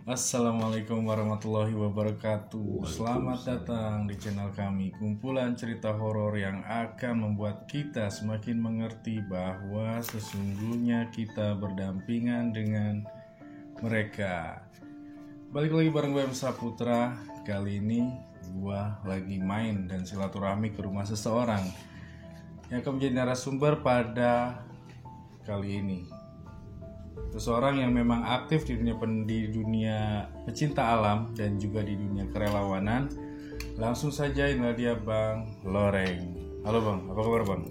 Assalamualaikum warahmatullahi wabarakatuh. Selamat datang di channel kami, kumpulan cerita horor yang akan membuat kita semakin mengerti bahwa sesungguhnya kita berdampingan dengan mereka. Balik lagi bareng gue Saputra. Kali ini gua lagi main dan silaturahmi ke rumah seseorang yang akan menjadi narasumber pada kali ini. Seseorang yang memang aktif di dunia pecinta alam dan juga di dunia kerelawanan. Langsung saja inilah dia Bang Loreng. Halo Bang, apa kabar Bang?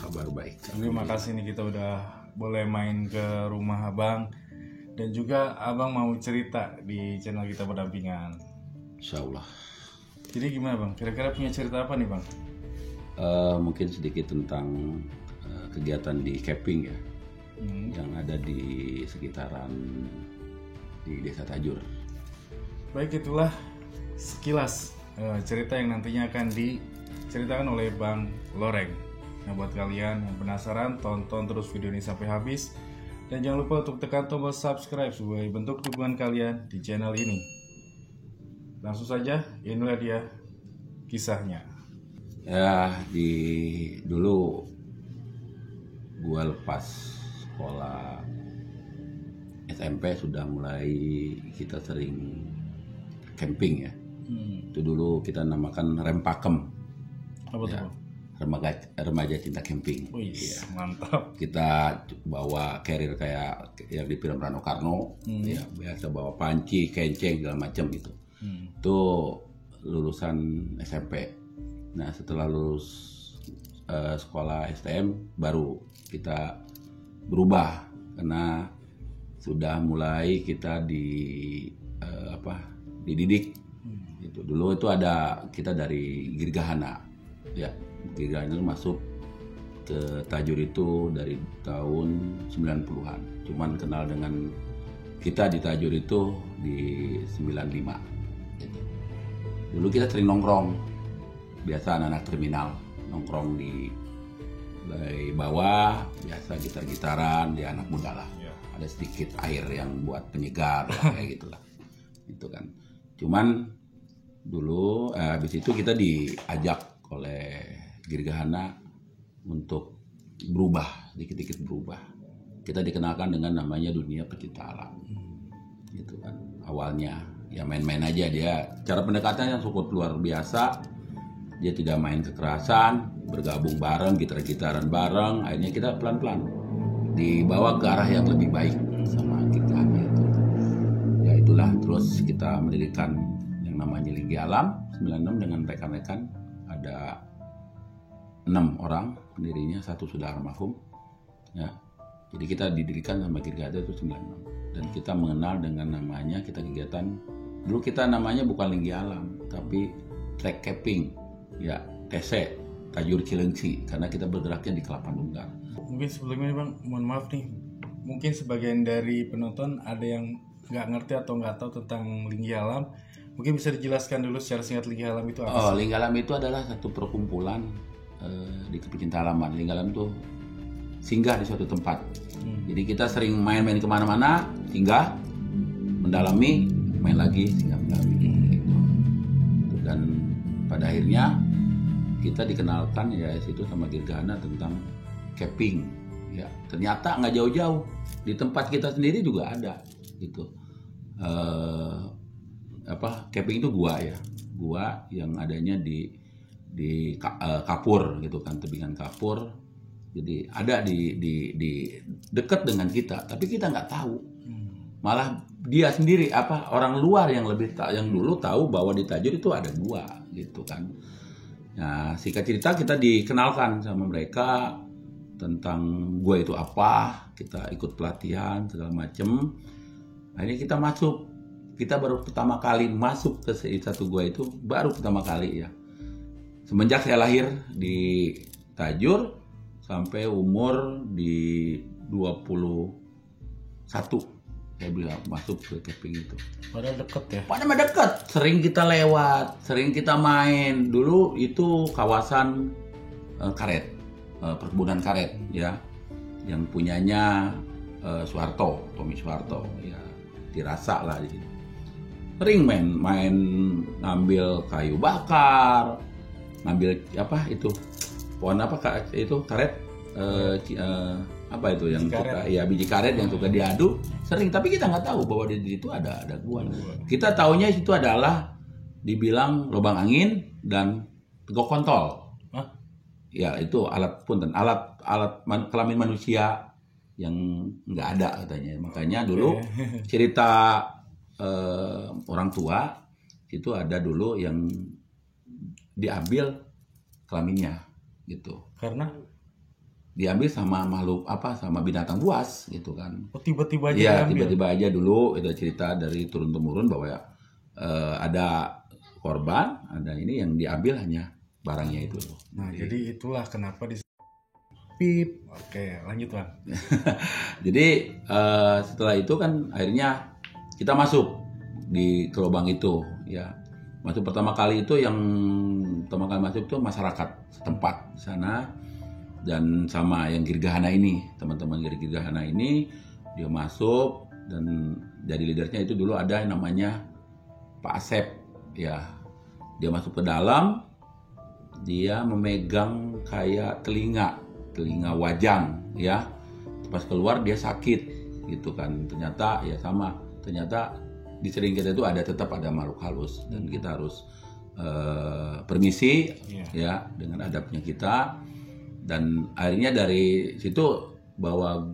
Kabar baik. Terima kasih nih kita udah boleh main ke rumah Abang. Dan juga Abang mau cerita di channel kita berdampingan. Insya Allah. Jadi gimana Bang? Kira-kira punya cerita apa nih Bang? Mungkin sedikit tentang kegiatan di camping ya. Yang ada di sekitaran di Desa Tajur. Baik, itulah sekilas cerita yang nantinya akan diceritakan oleh Bang Loreng. Nah, buat kalian yang penasaran, tonton terus video ini sampai habis. Dan jangan lupa untuk tekan tombol subscribe sebagai bentuk dukungan kalian di channel ini. Langsung saja, inilah dia kisahnya. Ya, dulu gua lepas sekolah SMP sudah mulai kita sering camping ya. Itu dulu kita namakan rempakem. Apa ya, tuh? remaja cinta camping. Wih, ya. Mantap. Kita bawa carrier kayak yang di film Rano Karno, ya biasa bawa panci, kenceng segala macam gitu. Itu lulusan SMP. Nah setelah lulus sekolah STM baru kita berubah karena sudah mulai kita dididik. Itu dulu itu ada kita dari Girgahana, ya Girgahana masuk ke Tajur itu dari tahun 90-an. Cuman kenal dengan kita di Tajur itu di 95. Gitu. Dulu kita sering nongkrong, biasa anak-anak terminal nongkrong di bawah, biasa gitar-gitaran, dia anak muda lah. Ada sedikit air yang buat penyegar lah, kayak gitulah. Itu kan. Cuman dulu habis itu kita diajak oleh Girgahana untuk berubah, dikit-dikit berubah. Kita dikenalkan dengan namanya dunia pecinta alam. Gitu kan. Awalnya ya main-main aja dia. Cara pendekatannya yang cukup luar biasa. Dia tidak main kekerasan, bergabung bareng, gitar-gitaran bareng. Akhirnya kita pelan-pelan dibawa ke arah yang lebih baik sama Girgahana itu. Ya itulah, terus kita mendirikan yang namanya Linggi Alam 96 dengan rekan-rekan. Ada 6 orang pendirinya, 1 sudah almarhum. Ya. Jadi kita didirikan sama Girgahana itu 96. Dan kita mengenal dengan namanya, kita kegiatan dulu kita namanya bukan Linggi Alam, tapi Trek Camping. Ya, TC Tajur Cilengsi, karena kita bergeraknya di Kelapa Nunggal. Mungkin sebelumnya Bang, mohon maaf nih, mungkin sebagian dari penonton ada yang nggak ngerti atau nggak tahu tentang Linggi Alam. Mungkin bisa dijelaskan dulu secara singkat Linggi Alam itu apa sih? Linggi Alam itu adalah satu perkumpulan di pecinta alaman. Linggi Alam itu singgah di suatu tempat. Jadi kita sering main-main kemana-mana, singgah, mendalami, main lagi, singgah, mendalami. Gitu. Dan pada akhirnya kita dikenalkan ya situ sama Girgahana tentang camping. Ya, ternyata nggak jauh-jauh di tempat kita sendiri juga ada gitu. Camping itu gua yang adanya di Kapur gitu kan, tebingan Kapur. Jadi ada di dekat dengan kita, tapi kita nggak tahu. Malah dia sendiri orang luar yang dulu tahu bahwa di Tajur itu ada gua gitu kan. Nah, singkat cerita kita dikenalkan sama mereka tentang gua itu apa, kita ikut pelatihan segala macem. Akhirnya kita masuk. Kita baru pertama kali masuk ke satu gua itu baru pertama kali ya. Semenjak saya lahir di Tajur sampai umur di 21 saya bilang masuk ke camping itu. Padahal deket ya? Padahal deket, sering kita lewat, sering kita main. Dulu itu kawasan karet, perkebunan karet ya, yang punyanya Soeharto, Tommy Soeharto ya. dirasa lah di situ. Sering main ngambil kayu bakar, ngambil apa itu pohon apa itu karet apa itu yang suka ya biji karet yang suka diadu sering, tapi kita nggak tahu bahwa di situ ada gua. Kita taunya itu adalah dibilang lubang angin dan tegok kontol. Ya itu alat kelamin manusia yang nggak ada katanya. Makanya dulu cerita orang tua itu ada dulu yang diambil kelaminnya gitu. Karena diambil sama makhluk sama binatang buas gitu kan. Tiba-tiba aja ya tiba-tiba aja dulu itu cerita dari turun temurun bahwa ada korban, ada ini yang diambil hanya barangnya itu. Nah, jadi itulah kenapa pip. Oke, lanjut Bang. Jadi setelah itu kan akhirnya kita masuk ke lubang itu ya. Masuk pertama kali itu masuk itu masyarakat setempat sana dan sama yang Girgahana ini, teman-teman dari Girgahana ini dia masuk dan jadi leadernya itu dulu ada yang namanya Pak Asep ya. Dia masuk ke dalam, dia memegang kayak telinga wajang ya. Pas keluar dia sakit gitu kan. Ternyata di sering kita itu tetap ada makhluk halus dan kita harus permisi ya dengan adabnya kita. Dan akhirnya dari situ bahwa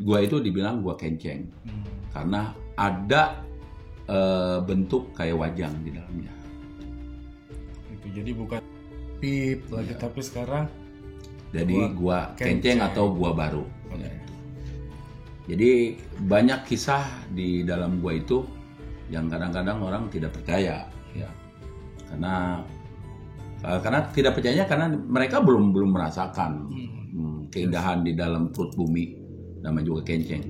gua itu dibilang gua kenceng karena ada bentuk kayak wajang di dalamnya. Itu jadi bukan pip lagi tapi sekarang jadi gua kenceng atau gua baru. Ya. Jadi banyak kisah di dalam gua itu yang kadang-kadang orang tidak percaya ya. Karena tidak percaya karena mereka belum merasakan keindahan di dalam perut bumi, namanya juga kenceng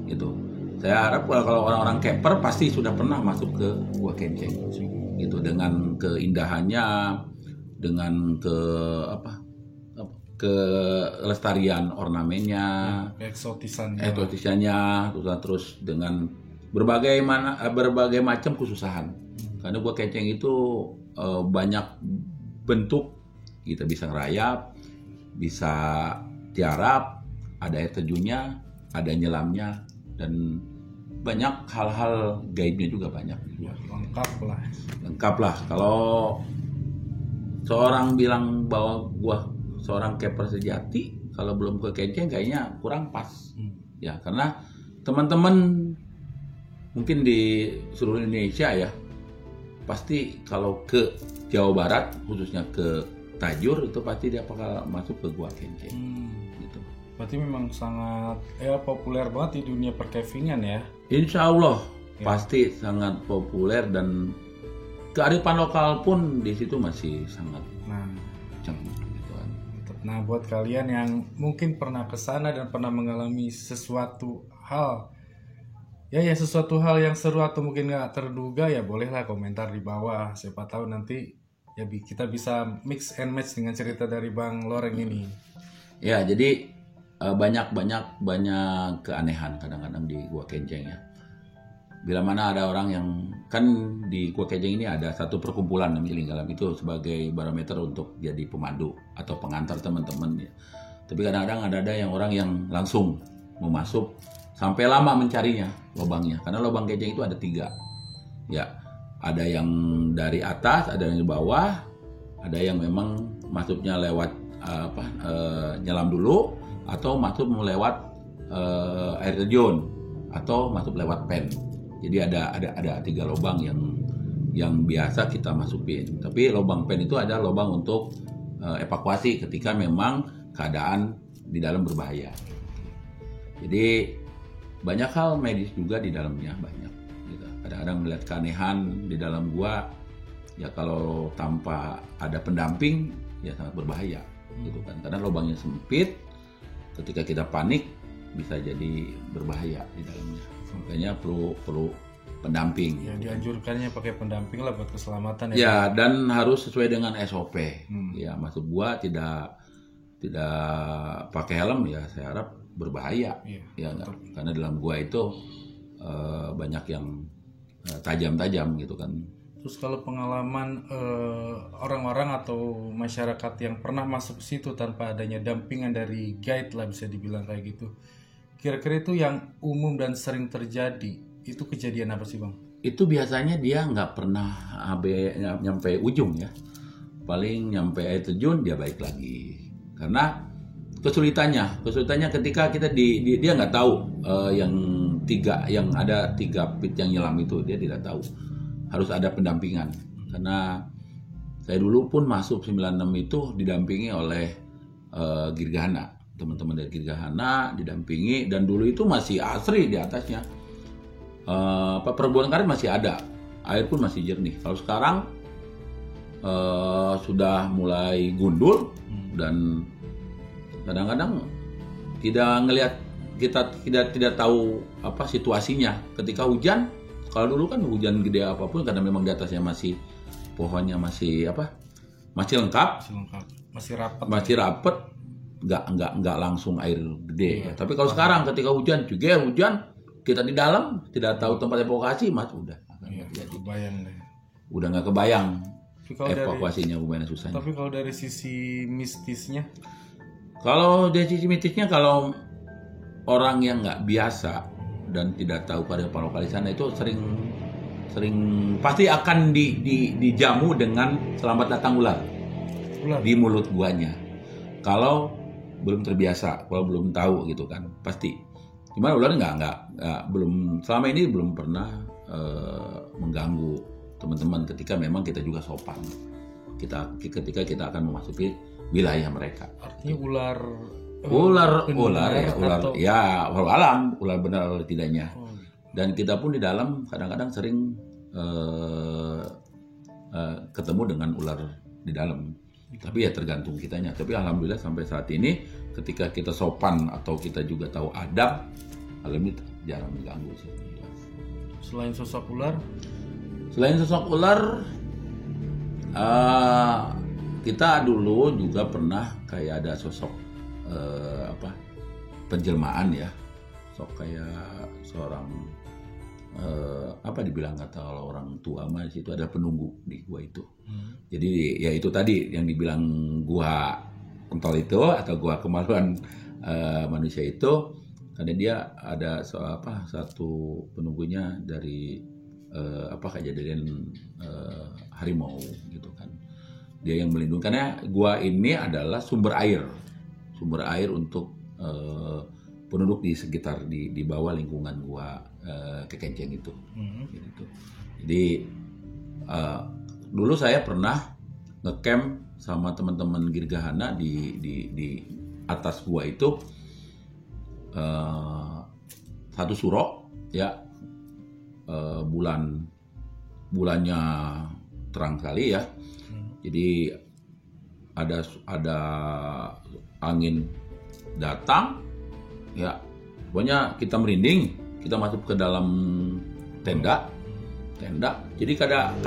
gitu. Saya harap kalau orang-orang camper pasti sudah pernah masuk ke gua kenceng gitu, dengan keindahannya, dengan kelestarian ornamennya, eksotisannya, terus dengan berbagai macam kesusahan. Karena gua kenceng itu banyak bentuk, kita bisa ngerayap, bisa tiarap, ada air terjunnya, ada nyelamnya, dan banyak hal-hal gaibnya juga banyak. Lengkap lah. Kalau seorang bilang bahwa gua seorang camper sejati, kalau belum ke kenceng kayaknya kurang pas. Ya, karena teman-teman mungkin di seluruh Indonesia ya, pasti kalau ke Jawa Barat, khususnya ke Tajur, itu pasti dia bakal masuk ke gua kenceng. Gitu. Berarti memang sangat populer banget di dunia perkevingan ya? Insya Allah pasti sangat populer, dan kearifan lokal pun di situ masih sangat kencang. Gitu kan. Nah, buat kalian yang mungkin pernah ke sana dan pernah mengalami sesuatu hal yang seru atau mungkin nggak terduga, ya bolehlah komentar di bawah. Siapa tahu nanti ya kita bisa mix and match dengan cerita dari Bang Loreng ini. Ya, jadi banyak keanehan kadang-kadang di gua kenceng ya. Bila mana ada orang yang kan di gua kenceng ini ada satu perkumpulan namanya Linggalam, itu sebagai barometer untuk jadi pemandu atau pengantar teman-teman ya. Tapi kadang-kadang ada yang orang yang langsung mau masuk sampai lama mencarinya lubangnya, karena lubang kenceng itu ada 3 ya. Ada yang dari atas, ada yang di bawah, ada yang memang masuknya lewat nyelam dulu, atau masuk melewat air terjun, atau masuk lewat pen. Jadi ada 3 lubang yang biasa kita masukin. Tapi lubang pen itu ada lubang untuk evakuasi ketika memang keadaan di dalam berbahaya. Jadi banyak hal medis juga di dalamnya, banyak. Gitu. Kadang-kadang melihat keanehan di dalam gua, ya kalau tanpa ada pendamping ya sangat berbahaya, gitu kan. Karena lubangnya sempit, ketika kita panik bisa jadi berbahaya di dalamnya. Makanya perlu pendamping. Ya, dianjurkannya pakai pendamping lah buat keselamatan ya. Ya, dan harus sesuai dengan SOP. Ya, maksud gua tidak pakai helm ya saya harap berbahaya. Ya, karena dalam gua itu banyak yang tajam-tajam gitu kan. Terus kalau pengalaman orang-orang atau masyarakat yang pernah masuk ke situ tanpa adanya dampingan dari guide lah, bisa dibilang kayak gitu, kira-kira itu yang umum dan sering terjadi, itu kejadian apa sih Bang? Itu biasanya dia nggak pernah nyampe ujung ya, paling nyampe air terjun dia balik lagi. Karena kesulitannya ketika kita dia nggak tahu yang ada 3 pit yang nyelam itu, dia tidak tahu. Harus ada pendampingan. Karena saya dulu pun masuk 96 itu didampingi oleh Girgahana, teman-teman dari Girgahana didampingi, dan dulu itu masih asri di atasnya. Perkebunan karet masih ada, air pun masih jernih. Kalau sekarang sudah mulai gundul dan kadang-kadang kita tidak tahu apa situasinya ketika hujan. Kalau dulu kan hujan gede apapun, karena memang di atasnya masih pohonnya masih lengkap, masih rapat, nggak langsung air gede. Ya. Tapi kalau sekarang ketika hujan kita di dalam tidak tahu tempat evakuasi, udah kebayang deh. Udah nggak kebayang evakuasinya lumayan susah. Tapi kalau dari sisi mistisnya? Kalau dari sisi mistisnya, kalau orang yang nggak biasa dan tidak tahu pada lokasi sana itu sering pasti akan dijamu dengan selamat datang ular di mulut guanya. Kalau belum terbiasa, kalau belum tahu gitu kan, pasti. Cuman ular belum selama ini belum pernah mengganggu teman-teman ketika memang kita juga sopan. Ketika kita akan memasuki wilayah mereka. Artinya ular alam, ular benar atau tidaknya. Dan kita pun di dalam kadang-kadang sering ketemu dengan ular di dalam. Tapi ya tergantung kitanya. Tapi alhamdulillah sampai saat ini ketika kita sopan atau kita juga tahu adab, alhamdulillah jarang mengganggu sih. Selain sosok ular, kita dulu juga pernah kayak ada sosok penjelmaan ya, kayak seorang dibilang kata orang tua mah, itu ada penunggu di gua itu. Jadi ya itu tadi yang dibilang gua kontol itu atau gua kemaluan manusia itu, karena dia ada satu penunggunya dari kejadian harimau gitu kan. Dia yang melindungi, karena gua ini adalah sumber air untuk penduduk di sekitar di bawah lingkungan gua Kekenceng itu. Gitu. Jadi dulu saya pernah ngecamp sama teman-teman Girgahana di atas gua itu, satu suro ya, bulannya terang sekali ya. Jadi ada angin datang ya, pokoknya kita merinding, kita masuk ke dalam tenda. Jadi kayak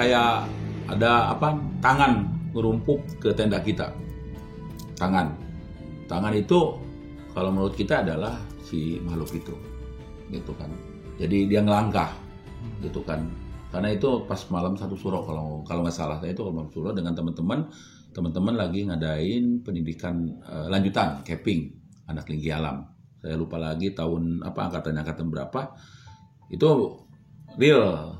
ada tangan merumpuk ke tenda kita. Tangan itu kalau menurut kita adalah si makhluk itu gitu kan. Jadi dia ngelangkah gitu kan. Karena itu pas malam satu suro, kalau nggak salah saya itu malam suro dengan teman-teman lagi ngadain pendidikan lanjutan camping anak linggi alam. Saya lupa lagi tahun angkatan berapa. Itu real,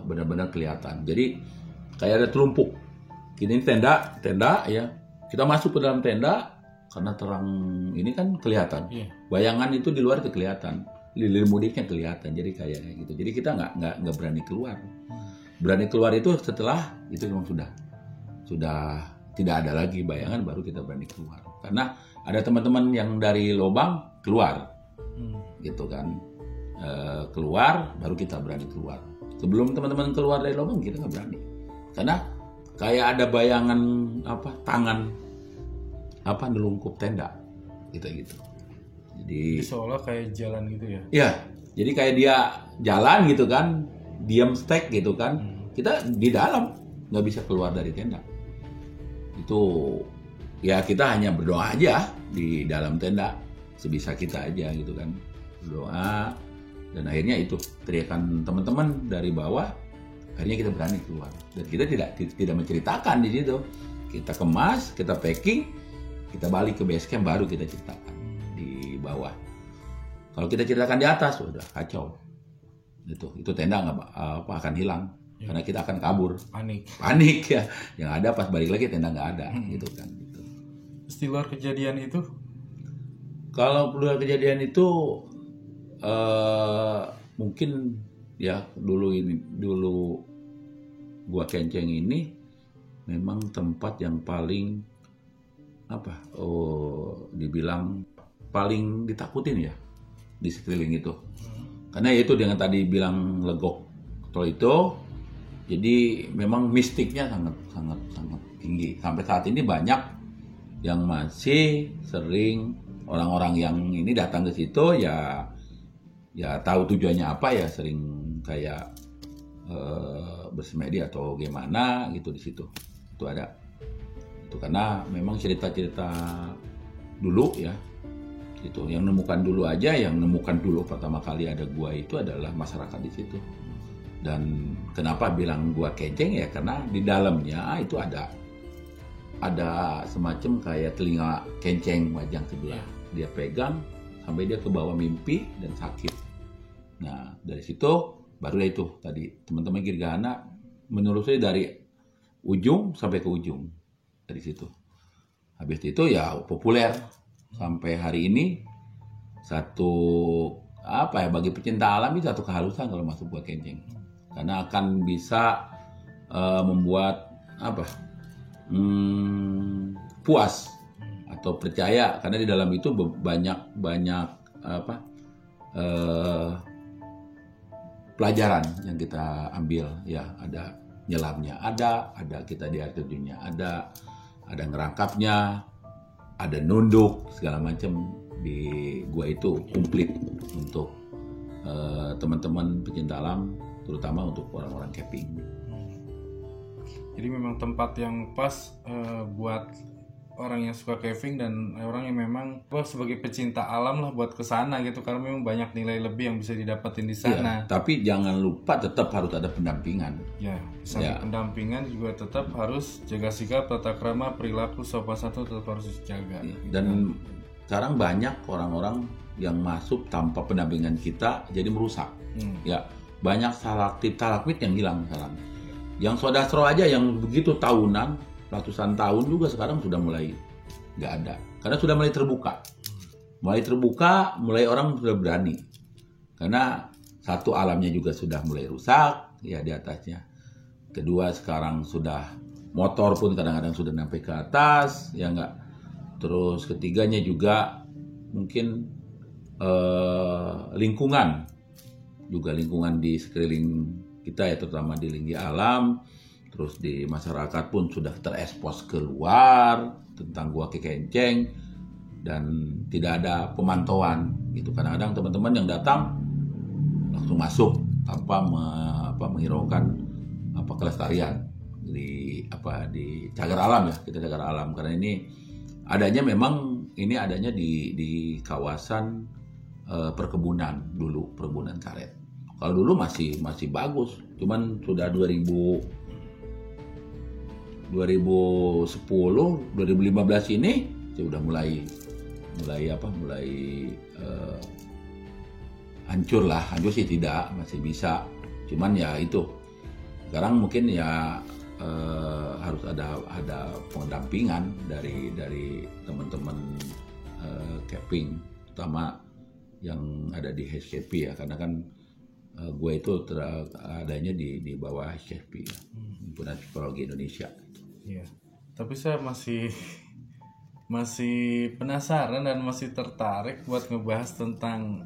benar-benar kelihatan. Jadi kayak ada telumpuk. Ini tenda ya. Kita masuk ke dalam tenda karena terang ini kan kelihatan. Bayangan itu di luar itu kelihatan. Lilir mudiknya kelihatan. Jadi kayak gitu. Jadi kita nggak berani keluar. Berani keluar itu setelah itu memang sudah tidak ada lagi bayangan, baru kita berani keluar. Karena ada teman-teman yang dari lubang keluar, gitu kan. Keluar, baru kita berani keluar. Sebelum teman-teman keluar dari lubang, kita nggak berani. Karena kayak ada bayangan tangan nelungkup tenda, gitu. Jadi seolah kayak jalan gitu ya? Iya, jadi kayak dia jalan gitu kan, diam stek gitu kan. Kita di dalam nggak bisa keluar dari tenda. Itu ya kita hanya berdoa aja di dalam tenda sebisa kita aja gitu kan, berdoa Dan akhirnya itu teriakan teman-teman dari bawah, akhirnya kita berani keluar. Dan kita tidak menceritakan di situ. Kita kemas, kita packing, kita balik ke base camp, baru kita ceritakan di bawah. Kalau kita ceritakan di atas, udah kacau. Itu tenda nggak akan hilang, karena kita akan kabur. Panik ya. Yang ada pas balik lagi tenda nggak ada, gitu kan. Gitu. Di luar kejadian itu? Kalau luar kejadian itu mungkin ya dulu Gua Kenceng ini memang tempat yang paling dibilang paling ditakutin ya di sekeliling itu. Karena itu dengan tadi bilang legok tol itu, jadi memang mistiknya sangat tinggi. Sampai saat ini banyak yang masih sering orang-orang yang ini datang ke situ ya tahu tujuannya apa ya, sering kayak bersemedi atau gimana gitu di situ. Itu ada. Itu karena memang cerita-cerita dulu ya. Itu yang nemukan dulu pertama kali ada gua itu adalah masyarakat di situ. Dan kenapa bilang Gua Kenceng ya, karena di dalamnya itu ada semacam kayak telinga kenceng majang sebelah. Dia pegang sampai dia ke bawah mimpi dan sakit. Nah, dari situ baru itu tadi teman-teman Girgana menelusuri dari ujung sampai ke ujung dari situ. Habis itu ya populer sampai hari ini. Bagi pecinta alam itu satu keharusan kalau masuk Gua Kenceng, karena akan bisa membuat puas atau percaya, karena di dalam itu banyak pelajaran yang kita ambil ya. Ada nyelamnya, ada kita di air terjunnya, ada ngerangkapnya, ada nunduk segala macam di gua itu komplit untuk teman-teman pecinta alam, terutama untuk orang-orang camping. Jadi memang tempat yang pas buat orang yang suka camping dan orang yang memang sebagai pecinta alam lah buat kesana gitu, karena memang banyak nilai lebih yang bisa didapatin di sana. Ya, tapi jangan lupa tetap harus ada pendampingan. Ya, sampai pendampingan juga tetap harus jaga sikap, tata krama, perilaku, sopan santun tetap harus dijaga. Ya, dan sekarang banyak orang-orang yang masuk tanpa pendampingan kita jadi merusak. Ya, banyak talakwit yang hilang sekarang. Yang sodastro aja yang begitu tahunan, ratusan tahun juga sekarang sudah mulai nggak ada. Karena sudah mulai terbuka. Mulai orang sudah berani. Karena satu, alamnya juga sudah mulai rusak ya di atasnya. Kedua, sekarang sudah motor pun kadang-kadang sudah sampai ke atas, ya nggak. Terus ketiganya juga mungkin lingkungan di sekeliling kita ya, terutama di lingkungan alam. Terus di masyarakat pun sudah terekspos keluar tentang Gua Kenceng dan tidak ada pemantauan gitu. Kadang-kadang teman-teman yang datang langsung masuk tanpa menghiraukan kelestarian di cagar alam ya, kita cagar alam. Karena ini adanya di kawasan perkebunan dulu, perkebunan karet. Kalau dulu masih bagus, cuman sudah 2010, 2015 ini sudah mulai hancur sih tidak, masih bisa. Cuman ya itu sekarang mungkin ya harus ada pendampingan dari teman-teman camping, terutama yang ada di HCP ya, karena kan gue itu adanya di bawah HCP ya, Himpunan Psikologi Indonesia. Iya, tapi saya masih penasaran dan masih tertarik buat ngebahas tentang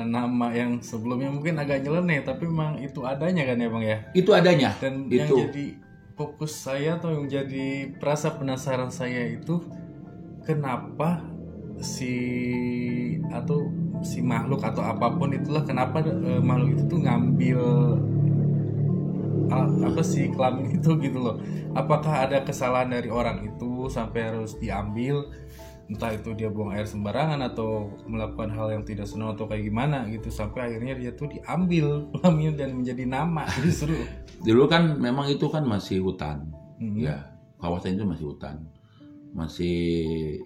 nama yang sebelumnya mungkin agak nyeleneh, tapi memang itu adanya kan ya Bang ya? Itu adanya. Dan yang jadi fokus saya atau yang jadi rasa penasaran saya itu, kenapa si makhluk atau apapun itulah, kenapa makhluk itu tuh ngambil kelamin itu gitu loh. Apakah ada kesalahan dari orang itu sampai harus diambil, entah itu dia buang air sembarangan atau melakukan hal yang tidak senonoh atau kayak gimana gitu, sampai akhirnya dia tuh diambil kolamnya dan menjadi nama. Justru dulu kan memang itu kan masih hutan, ya kawasan itu masih hutan, masih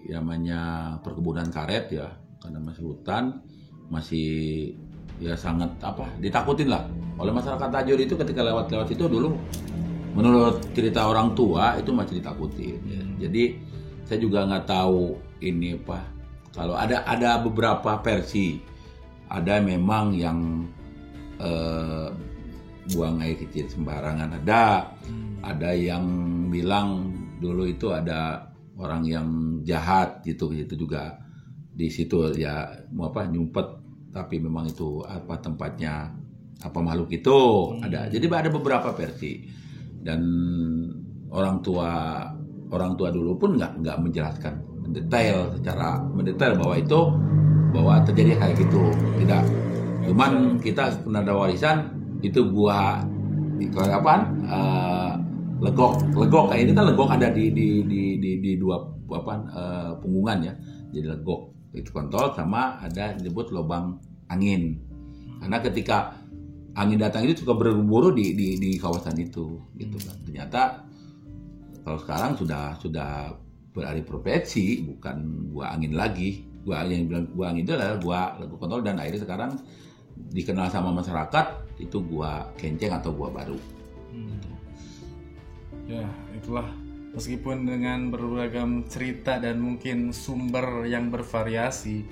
namanya perkebunan karet ya, karena masih hutan, masih ya sangat ditakutin lah oleh masyarakat Tajur itu ketika lewat situ dulu. Menurut cerita orang tua itu masih ditakutin. Ya. Jadi saya juga nggak tahu ini kalau ada beberapa versi, ada memang yang buang air kecil sembarangan, ada yang bilang dulu itu ada orang yang jahat gitu juga di situ ya, nyumpet, tapi memang itu tempatnya makhluk itu ada. Jadi ada beberapa versi dan orang tua dulu pun nggak menjelaskan mendetail bahwa terjadi kayak gitu, tidak. Cuman kita penanda warisan itu gua legok kayak ini kan, legok ada di dua punggungan ya, jadi legok itu kontol, sama ada disebut lubang angin, karena ketika angin datang itu suka berburu di kawasan itu gitu kan. Ternyata kalau sekarang sudah beralih profesi, bukan gua angin lagi. Gua yang bilang gua angin itu adalah gua legok kontol, dan akhirnya sekarang dikenal sama masyarakat itu gua kenceng atau gua baru. Ya, itulah, meskipun dengan beragam cerita dan mungkin sumber yang bervariasi,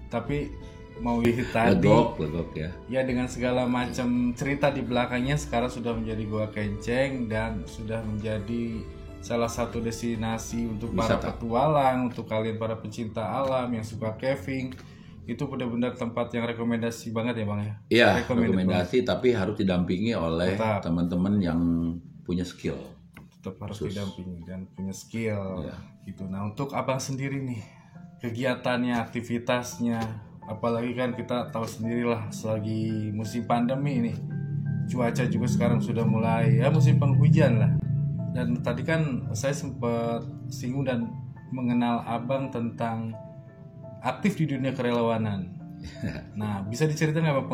tapi mau lihat tadi legok ya. Ya, dengan segala macam cerita di belakangnya sekarang sudah menjadi Gua Kenceng dan sudah menjadi salah satu destinasi untuk para petualang, untuk kalian para pecinta alam yang suka caving. Itu benar-benar tempat yang rekomendasi banget ya Bang ya? Iya, rekomendasi banget. Tapi harus didampingi oleh teman-teman yang punya skill. Tetap harus didampingi dan punya skill gitu. Nah, untuk Abang sendiri nih, kegiatannya, aktivitasnya, apalagi kan kita tahu sendirilah selagi musim pandemi ini, cuaca juga sekarang sudah mulai musim penghujan lah. Dan tadi kan saya sempat singgung dan mengenal Abang tentang aktif di dunia kerelawanan. Nah, bisa diceritakan apa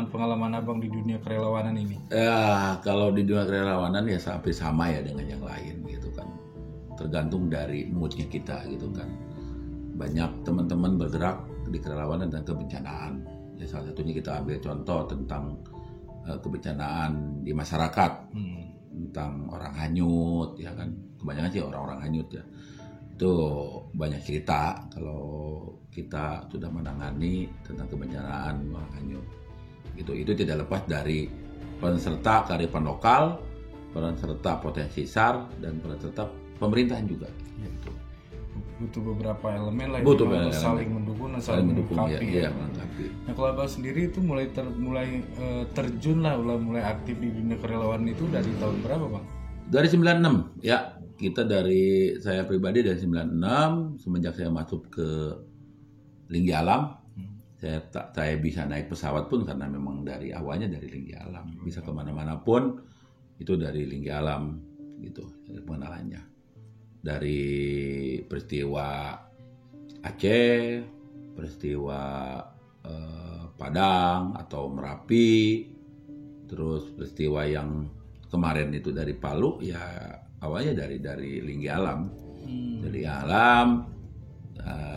pengalaman Abang di dunia kerelawanan ini? Ya, kalau di dunia kerelawanan ya sampai sama ya dengan yang lain gitu kan. Tergantung dari moodnya kita gitu kan. Banyak teman-teman bergerak di kerelawanan dan kebencanaan. Ya, salah satunya kita ambil contoh tentang kebencanaan di masyarakat, tentang orang hanyut ya kan. Kebanyakan sih orang-orang hanyut ya. Itu banyak cerita kalau kita sudah menangani tentang kebencanaan orang hanyut. Itu tidak lepas dari peran serta kearifan lokal, peran serta potensi SAR, dan peran serta pemerintahan juga. Gitu. Butuh beberapa elemen lah, saling mendukung dan saling melengkapi. Iya, melengkapi. Nah, kalau Abang sendiri itu mulai terjun lah, mulai aktif di dunia kerelawanan itu dari tahun berapa Bang? Dari 96 ya. Saya pribadi dari 96, semenjak saya masuk ke Linggi Alam, saya bisa naik pesawat pun karena memang dari awalnya dari Linggi Alam, bisa kemana-mana pun itu dari Linggi Alam gitu, pengenalannya. Dari peristiwa Aceh, peristiwa Padang atau Merapi, terus peristiwa yang kemarin itu dari Palu ya. Awalnya dari Linggi Alam, dari alam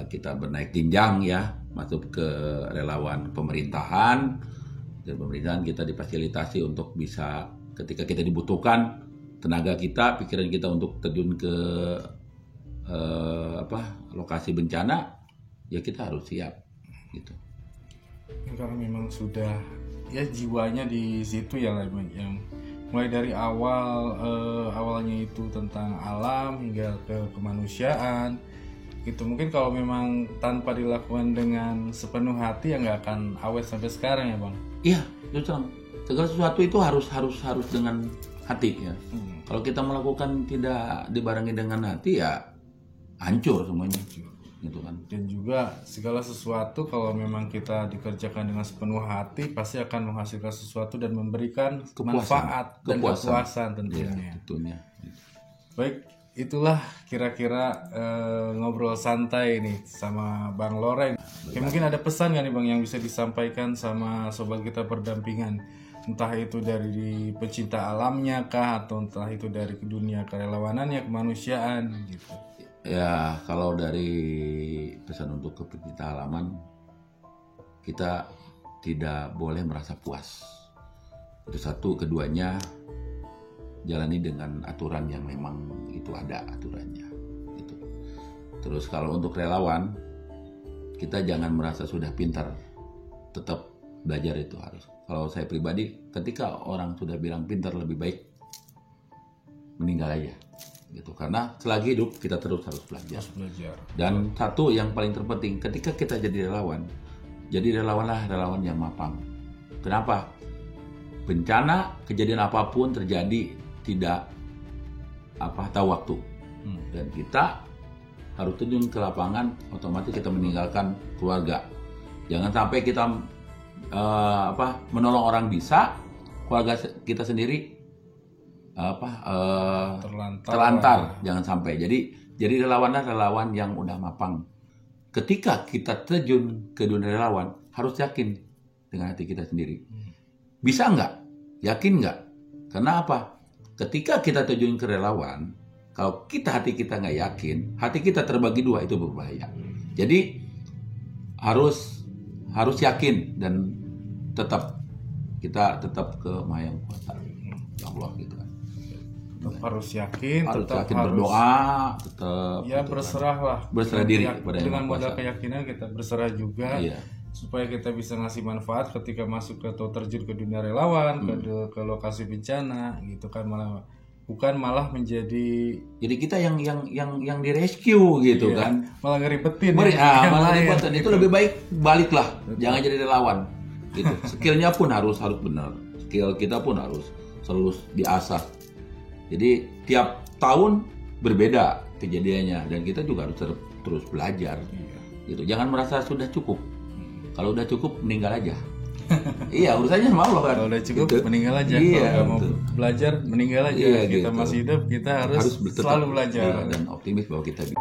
kita bernaik jenjang ya, masuk ke relawan pemerintahan. Dan pemerintahan kita difasilitasi untuk bisa ketika kita dibutuhkan tenaga kita, pikiran kita untuk terjun ke lokasi bencana, ya kita harus siap gitu. Karena memang sudah ya jiwanya di situ ya lah, yang mulai dari awalnya itu tentang alam hingga ke kemanusiaan. Itu mungkin kalau memang tanpa dilakukan dengan sepenuh hati ya nggak akan awet sampai sekarang ya Bang. Iya, betul. Segala sesuatu itu harus dengan hati ya. Kalau kita melakukan tidak dibarengi dengan hati ya hancur semuanya. Gitu kan. Dan juga segala sesuatu kalau memang kita dikerjakan dengan sepenuh hati pasti akan menghasilkan sesuatu dan memberikan manfaat dan kepuasan tentunya. Ya, tentunya. Baik, itulah kira-kira ngobrol santai nih sama Bang Loreng. Mungkin ada pesan nggak nih Bang yang bisa disampaikan sama sobat kita berdampingan? Entah itu dari pecinta alamnya kah, atau entah itu dari dunia kerelawanannya, kemanusiaan gitu. Ya, kalau dari pesan untuk pecinta halaman, kita tidak boleh merasa puas. Itu satu. Keduanya, jalani dengan aturan yang memang itu ada aturannya. Gitu. Terus kalau untuk relawan, kita jangan merasa sudah pintar, tetap belajar itu harus. Kalau saya pribadi, ketika orang sudah bilang pintar lebih baik, meninggal aja. Gitu. Karena selagi hidup kita terus harus belajar. Dan satu yang paling terpenting, ketika kita jadi relawan, jadi relawanlah relawan yang mapan. Kenapa? Bencana, kejadian apapun terjadi tidak tahu waktu. Dan kita harus terjun ke lapangan, otomatis kita meninggalkan keluarga. Jangan sampai kita menolong orang bisa, keluarga kita sendiri terlantar. Jangan sampai. Jadi relawanlah relawan yang udah mapang. Ketika kita terjun ke dunia relawan, harus yakin dengan hati kita sendiri. Bisa nggak? Yakin nggak? Karena apa? Ketika kita terjun ke relawan, kalau hati kita nggak yakin, hati kita terbagi dua, itu berbahaya. Jadi harus yakin dan kita tetap ke Maha Yang Kuasa, Allah gitu kan. Harus yakin, tetap yakin, harus berdoa, tetap ya berserah diri dengan modal keyakinan kita berserah juga. Iya. Supaya kita bisa ngasih manfaat ketika masuk atau terjun ke dunia relawan, ke lokasi bencana gitu kan, malah menjadi jadi kita yang di rescue gitu kan, malah ngeribetin malah ngeribetin itu. Lebih baik baliklah. Jangan jadi relawan gitu. Skillnya pun harus benar, skill kita pun harus selalu diasah. Jadi tiap tahun berbeda kejadiannya, dan kita juga harus terus belajar gitu. Jangan merasa sudah cukup. Kalau udah cukup, meninggal aja. Iya, urusannya sama Allah kan. Kalau udah cukup, meninggal aja. Iya, kalau nggak mau belajar, meninggal aja. Iya, kita gitu. masih hidup, kita harus selalu belajar. Dan optimis bahwa kita bisa.